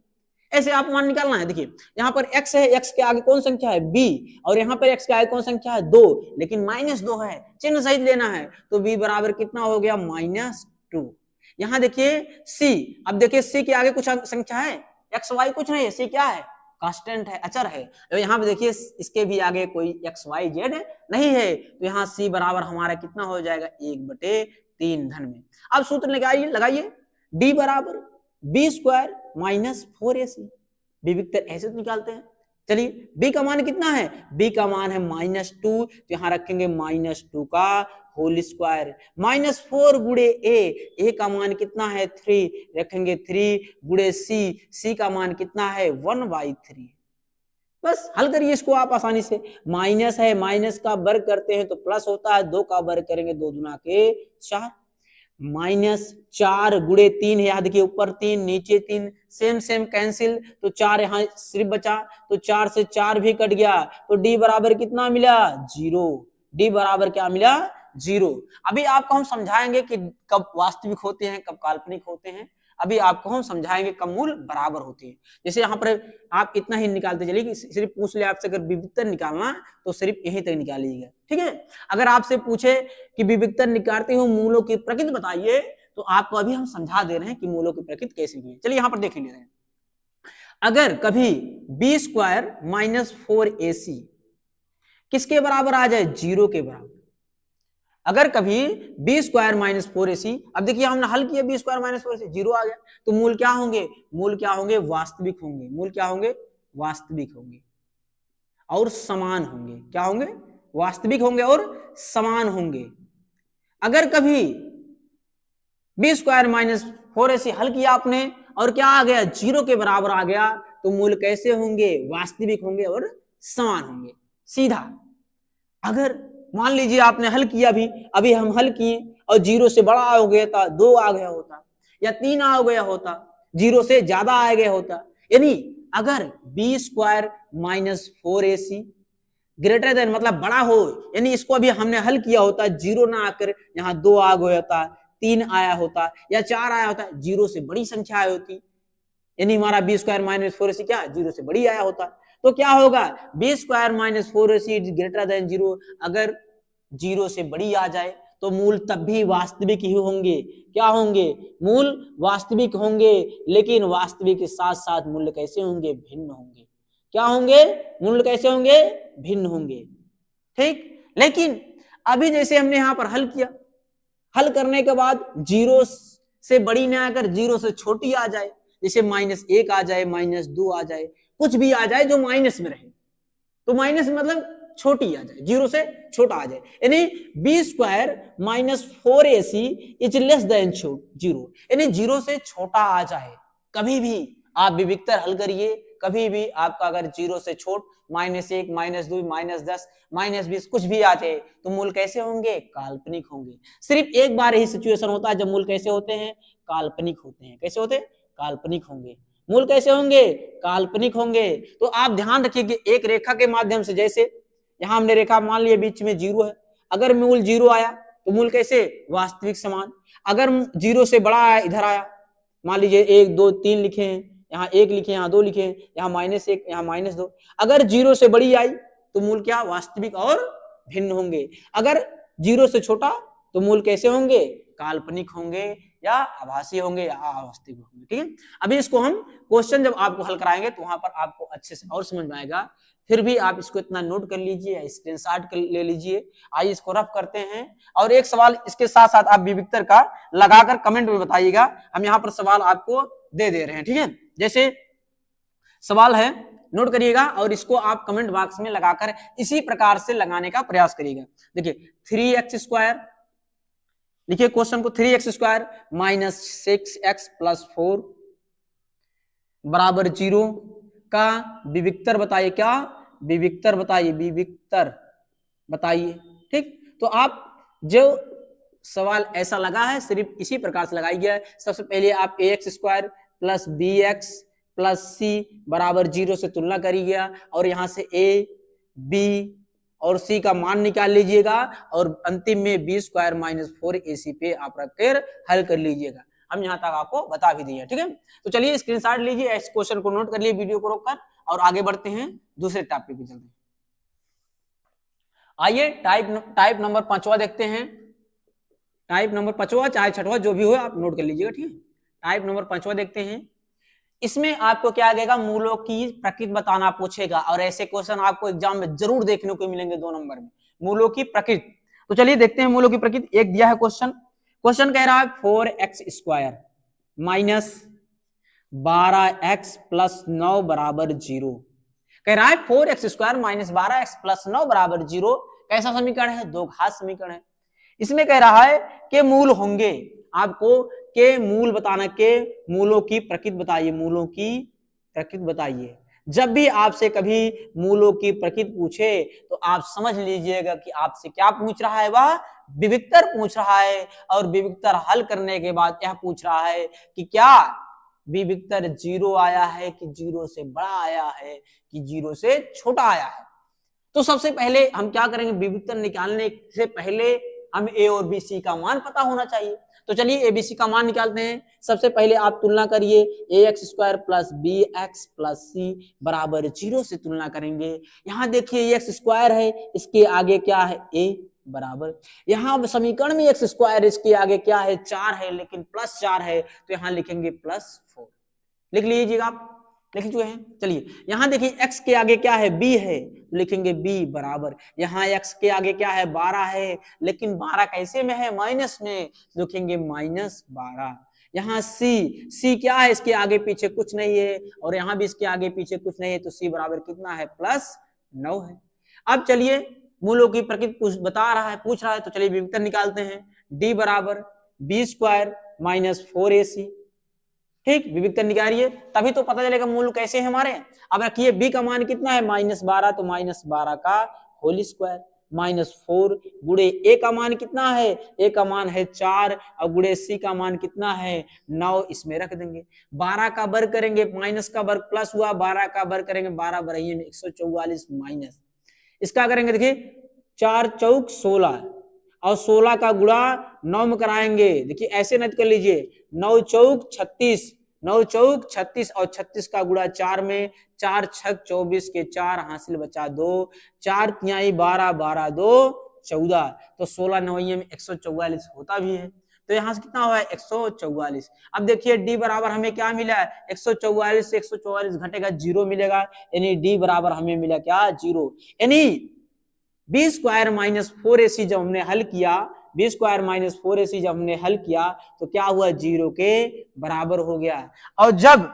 ऐसे आप मान निकालना है। देखिए यहाँ पर x है, x के आगे कौन संख्या है b, और यहाँ पर x के आगे कौन संख्या है 2, लेकिन -2 है, चिन्ह सहित लेना है, तो b बराबर कितना हो गया -2। यहाँ देखिए c, अब देखिए c के आगे कुछ संख्या है, एक्स वाई कुछ नहीं है, c क्या है, कांस्टेंट है, अचर है। यहाँ पे देखिए इसके भी आगे कोई एक्स वाई जेड नहीं है, तो यहाँ c बराबर हमारा कितना हो जाएगा 1/3 धन में। अब सूत्र लगाइए d बराबर b स्क्वायर माइनस 4ac, विविक्तर ऐसे तो निकालते हैं। चलिए b का मान कितना है, b का मान है -2, तो यहाँ रखेंगे -2 का होल स्क्वायर, -4 गुणे a का मान कितना है 3, रखेंगे 3 गुणे c का मान कितना है 1/3। बस हल करिए इसको आप आसानी से। माइनस है, माइनस का वर्ग करते हैं तो प्लस होता है, 2 का वर्ग करेंगे 2 दूना के 4, -4 गुणे 3 है, यहाँ देखिए ऊपर 3 नीचे 3, सेम कैंसिल, तो 4 यहाँ सिर्फ बचा, तो 4 से 4 भी कट गया, तो d बराबर कितना मिला 0, d बराबर क्या मिला 0। अभी आपको हम समझाएंगे कि कब वास्तविक होते हैं कब काल्पनिक होते हैं। अभी आपको हम समझाएंगे कब मूल बराबर होते हैं। जैसे यहाँ पर आप इतना ही निकालते चलिए कि सिर्फ पूछ ले आपसे अगर विविक्तर निकालना तो सिर्फ यहीं तक निकालिएगा, ठीक है। अगर आपसे पूछे कि विविक्तर निकालते हुए मूलों की प्रकृति बताइए तो आपको अभी हम समझा दे रहे हैं कि मूलों की प्रकृति कैसे की है। चलिए यहाँ पर देख ले रहे हैं, अगर कभी बी स्क्वायर माइनस 4ac किसके बराबर आ जाए, 0 के बराबर। अगर कभी बी स्क्वायर माइनस 4ac, अब देखिए हमने हल किया बी स्क्वायर माइनस 4ac 0 आ गया, तो मूल क्या होंगे, मूल क्या होंगे, वास्तविक होंगे। मूल क्या होंगे, वास्तविक होंगे और समान होंगे। क्या होंगे, वास्तविक होंगे और समान होंगे। अगर कभी बी स्क्वायर माइनस 4ac हल किया आपने और क्या आ गया, 0 के बराबर आ गया, तो मूल कैसे होंगे, वास्तविक होंगे और समान होंगे, सीधा। अगर मान लीजिए आपने हल किया, अभी हम हल किए और 0 से बड़ा हो गया था, 2 आ गया होता या 3 आ गया होता, 0 से ज्यादा आ गया होता, यानी अगर b square minus 4ac greater than मतलब बड़ा हो, यानी इसको अभी हमने हल किया होता, 0 ना आकर यहाँ 2 आ गया होता, 3 आया होता या 4 आया होता, 0 से बड़ी संख्या आई होती, यानी हमारा बी स्क्वायर माइनस 4ac क्या 0 से बड़ी आया होता, तो क्या होगा, b square minus 4ac greater than 0। अगर 0 से बड़ी आ जाए तो मूल तब भी वास्तविक ही होंगे। क्या होंगे, मूल वास्तविक होंगे, लेकिन वास्तविक के साथ साथ मूल्य कैसे होंगे, भिन्न होंगे। क्या होंगे, मूल्य कैसे होंगे, भिन्न होंगे, ठीक। लेकिन अभी जैसे हमने यहां पर हल किया, हल करने के बाद 0 से बड़ी ना आकर 0 से छोटी आ जाए, जैसे -1 आ जाए, -2 आ जाए, कुछ भी आ जाए जो माइनस में रहे, तो माइनस मतलब छोटी आ जाए, 0 से छोटा आ जाए, यानी b square minus 4ac is less than 0, यानी 0 से छोटा आ जाए। कभी भी आप विविक्तर हल करिए, कभी भी आपका अगर 0 से छोट -1, -2, -10, -20 कुछ भी आ जाए तो मूल कैसे होंगे, काल्पनिक होंगे। सिर्फ एक बार ही सिचुएशन होता है जब मूल कैसे होते हैं, काल्पनिक होते हैं। कैसे होते हैं, काल्पनिक होंगे। मूल कैसे होंगे, काल्पनिक होंगे। तो आप ध्यान रखिए कि एक रेखा के माध्यम से, जैसे यहां हमने रेखा मान लिया बीच में 0 है, अगर मूल 0 आया तो मूल कैसे, वास्तविक समान। अगर 0 से बड़ा आया, इधर आया, मान लीजिए 1 2 3 लिखे हैं, यहाँ 1 लिखे, यहाँ 2 लिखे, यहाँ -1, यहाँ -2, अगर 0 से बड़ी आई तो मूल क्या, वास्तविक और भिन्न होंगे। अगर 0 से छोटा तो मूल कैसे होंगे, काल्पनिक होंगे या आभासी होंगे या अवास्तविक होंगे, ठीक है। अभी इसको हम क्वेश्चन जब आपको हल कराएंगे तो वहां पर आपको अच्छे से और समझ में आएगा। फिर भी आप इसको इतना नोट कर लीजिए, स्क्रीनशॉट ले लीजिए। आइए इसको रफ करते हैं, और एक सवाल इसके साथ साथ आप विविक्तर का लगाकर कमेंट में बताइएगा। हम यहाँ पर सवाल आपको दे रहे हैं, ठीक है। जैसे सवाल है, नोट करिएगा और इसको आप कमेंट बॉक्स में लगाकर इसी प्रकार से लगाने का प्रयास करिएगा। देखिए 3x² लिखिए क्वेश्चन को, 3x² माइनस 6x प्लस 4 बराबर 0 का विविक्तर बताइए। क्या विविक्तर बताइए, विविक्तर बताइए, ठीक। तो आप जो सवाल ऐसा लगा है सिर्फ इसी प्रकार से लगाई गया है। सबसे पहले आप ax² plus bx plus c बराबर 0 से तुलना करिएगा और यहां से a b और c का मान निकाल लीजिएगा और अंतिम में b² माइनस 4ac पे आप रखकर हल कर लीजिएगा। हम यहाँ तक आपको बता भी दिए, ठीक है। तो चलिए स्क्रीनशॉट लीजिए, इस क्वेश्चन को नोट कर लिए वीडियो को रोककर, और आगे बढ़ते हैं दूसरे टॉपिक पे चलते हैं। आइए टाइप नंबर 5वां देखते हैं। टाइप नंबर 5वां चाहे 6वां जो भी हो आप नोट कर लीजिएगा, ठीक है। टाइप नंबर 5वां देखते हैं। इसमें आपको क्या आएगा, मूलों की प्रकृति बताना पूछेगा, और ऐसे क्वेश्चन आपको एग्जाम में जरूर देखने को मिलेंगे 2 नंबर में, मूलों की प्रकृति। तो चलिए देखते हैं मूलों की प्रकृति। एक दिया है क्वेश्चन कह रहा है 4x² माइनस 12x प्लस 9 बराबर 0। कह रहा है 4x² माइनस 12x प्लस 9 बराबर 0 कैसा समीकरण है, दो घात समीकरण है। इसमें कह रहा है कि मूल होंगे, आपको के मूल बताना, के मूलों की प्रकृति बताइए, मूलों की प्रकृति बताइए। जब भी आपसे कभी मूलों की प्रकृति पूछे तो आप समझ लीजिएगा कि आपसे क्या पूछ रहा है, वह विविक्तर पूछ रहा है, और विविक्तर हल करने के बाद यह पूछ रहा है कि क्या विविक्तर 0 आया है कि 0 से बड़ा आया है कि 0 से छोटा आया है। तो सबसे पहले हम क्या करेंगे, विविक्तर निकालने से पहले हम a और b c का मान पता होना चाहिए। तो चलिए एबीसी का मान निकालते हैं। सबसे पहले आप तुलना करिए, a x square plus b x plus c बराबर 0 से तुलना करेंगे। यहाँ देखिए ए एक्स स्क्वायर है, इसके आगे क्या है ए बराबर, यहाँ समीकरण में एक्स स्क्वायर, इसके आगे क्या है 4 है, लेकिन प्लस 4 है तो यहाँ लिखेंगे +4। लिख लीजिएगा आप, लिख चुके हैं। चलिए यहाँ देखिए x के आगे क्या है b है, लिखेंगे b बराबर, यहाँ x के आगे क्या है 12 है, लेकिन 12 कैसे में है माइनस में, लिखेंगे -12। यहाँ c क्या है, इसके आगे पीछे कुछ नहीं है, और यहाँ भी इसके आगे पीछे कुछ नहीं है, तो c बराबर कितना है +9 है। अब चलिए मूलों की प्रकृति बता रहा है, पूछ रहा है, तो चलिए विभक्तर निकालते हैं। d बराबर b स्क्वायर माइनस 4ac, ठीक, विभक्तर निकालिए तभी तो पता चलेगा मूल कैसे है हमारे। अब रखिए b का मान कितना है -12, तो -12 का होल स्क्वायर -4 गुणे a का मान कितना है, a का मान है 4 और गुणे c का मान कितना है 9, इसमें रख देंगे। 12 का वर्ग करेंगे, माइनस का वर्ग प्लस हुआ, 12 का वर्ग करेंगे 12 बराबर में 144 माइनस, इसका करेंगे देखिए 4 चौक 16 और 16 का गुणा 9 में कराएंगे। देखिए ऐसे नोट कर लीजिए, 9 चौक 36, 9 चौक 36 और 36 का गुणा 4 में, 4 छक 24 के 4 हासिल बचा 2, 4 तिहाई 12, 12 2 14, तो 16 नवैये में 144 होता भी है। तो यहाँ से कितना हुआ है 144। अब देखिए डी बराबर हमें क्या मिला है, 144 से 144 घटेगा 0 मिलेगा, यानी डी बराबर हमें मिला क्या 0। यानी बी स्क्वायर माइनस 4ac जब हमने हल किया, बी स्क्वायर माइनस 4ac जब हमने हल किया तो क्या हुआ 0 के बराबर हो गया। और जब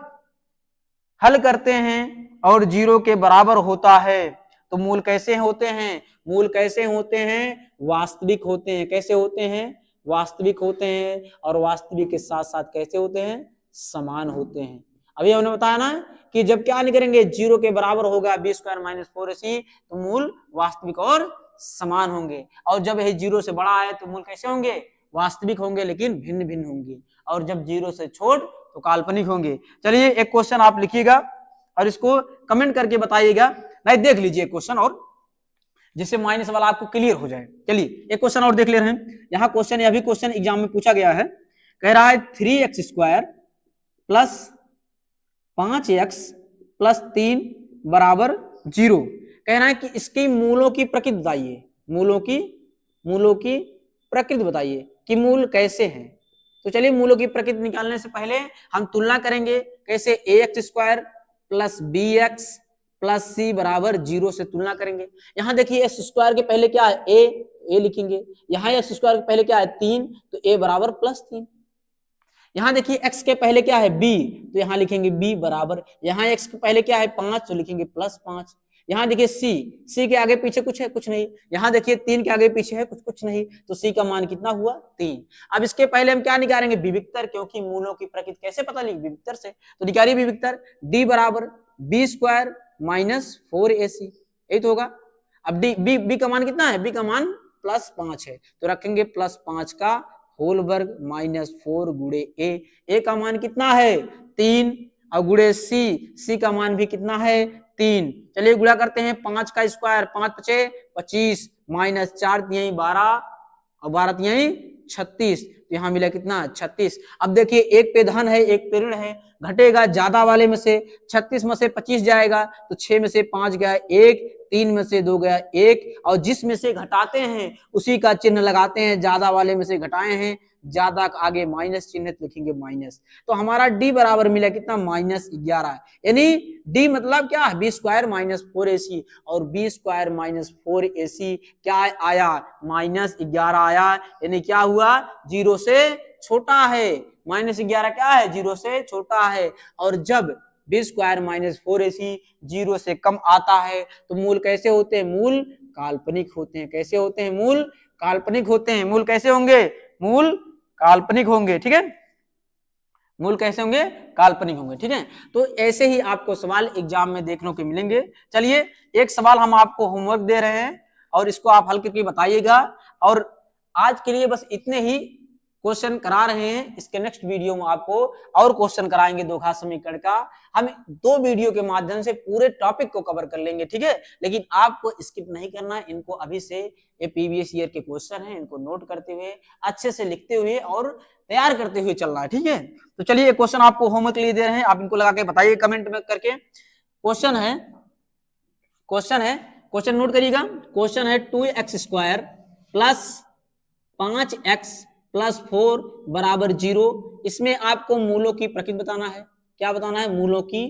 हल करते हैं और 0 के बराबर होता है तो मूल कैसे होते हैं, मूल कैसे होते हैं, वास्तविक होते हैं। कैसे होते हैं, वास्तविक होते हैं, और वास्तविक के साथ साथ कैसे होते हैं, समान होते हैं। अभी हमने बताया ना कि जब क्या नहीं करेंगे 0 के बराबर होगा बी स्क्वायर माइनस 4ac तो मूल वास्तविक और समान होंगे, और जब यह 0 से बड़ा है तो मूल कैसे होंगे, वास्तविक होंगे लेकिन भिन्न भिन्न होंगे, और जब 0 से छोट तो काल्पनिक होंगे। चलिए एक क्वेश्चन आप लिखिएगा और इसको कमेंट करके बताइएगा, नहीं देख लीजिए क्वेश्चन, और जिससे माइनस वाला आपको क्लियर हो जाए। चलिए एक क्वेश्चन और देख ले रहे हैं। यहाँ क्वेश्चन, यह भी क्वेश्चन एग्जाम में पूछा गया है, कह रहा है 3x square plus 5x plus 3 बराबर 0। कह रहा है कि इसकी मूलों की प्रकृति बताइए, मूलों की प्रकृति बताइए कि मूल कैसे हैं। तो चलिए मूलों की प्रकृति निकालने से पहले हम तुलना करेंगे, कैसे ax square plus bx plus c बराबर 0 से तुलना करेंगे। यहाँ देखिए x स्क्वायर के पहले क्या है a लिखेंगे, यहाँ x स्क्वायर के पहले क्या है 3, तो a बराबर +3। यहाँ देखिए x के पहले क्या है b, तो यहाँ लिखेंगे b बराबर, यहाँ x के पहले क्या है 5, तो लिखेंगे +5। यहाँ देखिए c के आगे पीछे कुछ है, कुछ नहीं। यहाँ देखिए 3 के आगे पीछे है, कुछ नहीं, तो c का मान कितना हुआ 3। अब इसके पहले हम क्या निकालेंगे, विविक्तर, क्योंकि मूलों की प्रकृति कैसे पता लगी, विविक्तर से। तो निकालिए विविक्तर, d बराबर b स्क्वायर माइनस 4ac, यही तो होगा। अब b का मान कितना है, b का मान +5 है, तो रखेंगे +5 का होल वर्ग माइनस 4 गुणे a का मान कितना है 3, और गुणे c का मान भी कितना है 3। चलिए गुणा करते हैं, 5 का स्क्वायर 5 × 5 = 25 माइनस 4 × 3 = 12 और 12 × 3 = 36, तो यहाँ मिला कितना 36। अब देखिए एक पे धन है एक पे ऋण है, घटेगा ज्यादा वाले में से, 36 में से 25 जाएगा तो 6 में से 5 गया 1, 3 में से 2 गया 1, और जिस में से घटाते हैं उसी का चिन्ह लगाते हैं, ज्यादा वाले में से घटाए हैं, ज्यादा आगे माइनस चिन्ह लिखेंगे माइनस। तो हमारा डी बराबर मिला कितना -11, यानी डी मतलब क्या है बी स्क्वायर माइनस 4ac, और बी स्क्वायर माइनस 4ac क्या आया -11 आया, यानी क्या हुआ 0 से छोटा है। -11 क्या है 0 से छोटा है, और जब बी स्क्वायर माइनस 4ac 0 से कम आता है तो मूल कैसे होते हैं, मूल काल्पनिक होते हैं। कैसे होते हैं, मूल काल्पनिक होते हैं। मूल कैसे होंगे, मूल काल्पनिक होंगे, ठीक है, मूल कैसे होंगे, काल्पनिक होंगे, ठीक है। तो ऐसे ही आपको सवाल एग्जाम में देखने को मिलेंगे। चलिए एक सवाल हम आपको होमवर्क दे रहे हैं और इसको आप हल करके बताइएगा, और आज के लिए बस इतने ही। क्वेश्चन करा रहे हैं, इसके नेक्स्ट वीडियो में आपको और क्वेश्चन कराएंगे दो घात समीकरण का। हम 2 वीडियो के माध्यम से पूरे टॉपिक को कवर कर लेंगे, ठीक है। लेकिन आपको स्किप नहीं करना है, इनको अभी से ये प्रीवियस ईयर के क्वेश्चन हैं, इनको नोट करते हुए अच्छे से लिखते हुए और तैयार करते हुए चलना है, ठीक है। तो चलिए क्वेश्चन आपको होमवर्क लिए दे रहे हैं, आप इनको लगा के बताइए कमेंट में करके। क्वेश्चन नोट करिएगा। क्वेश्चन है 2x² प्लस 5x प्लस 4 बराबर 0। इसमें आपको मूलों की प्रकृति बताना है। क्या बताना है? मूलों की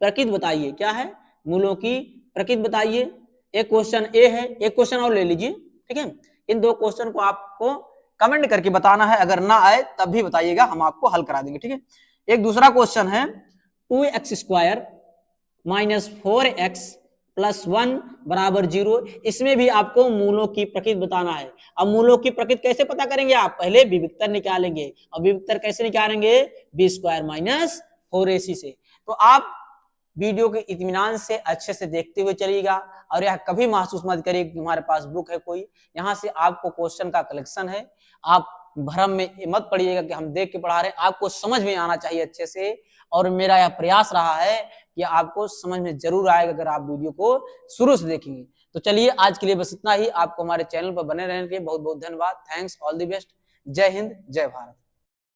प्रकृति बताइए। क्या है? मूलों की प्रकृति बताइए। एक क्वेश्चन ए है, एक क्वेश्चन और ले लीजिए, ठीक है। इन 2 क्वेश्चन को आपको कमेंट करके बताना है, अगर ना आए तब भी बताइएगा, हम आपको हल करा देंगे, ठीक है। एक दूसरा क्वेश्चन है 2x² माइनस 4x प्लस 1 बराबर 0। इसमें भी आपको मूलों की प्रकृति बताना है। अब मूलों की प्रकृति कैसे पता करेंगे आप? पहले विविक्तर निकालेंगे, और विविक्तर कैसे निकालेंगे? b² माइनस 4ac से। तो आप वीडियो के इत्मीनान से अच्छे से देखते हुए चलिएगा, और यह कभी महसूस मत करिए कि तुम्हारे पास बुक है कोई, यहाँ से आपको क्वेश्चन का कलेक्शन है। आप भ्रम में मत पड़िएगा कि हम देख के पढ़ा रहे हैं, आपको समझ में आना चाहिए अच्छे से। और मेरा यह प्रयास रहा है कि आपको समझ में जरूर आएगा अगर आप वीडियो को शुरू से देखेंगे। तो चलिए आज के लिए बस इतना ही। आपको हमारे चैनल पर बने रहने के लिए बहुत बहुत धन्यवाद। Thanks, all the best. जय हिंद, जय भारत।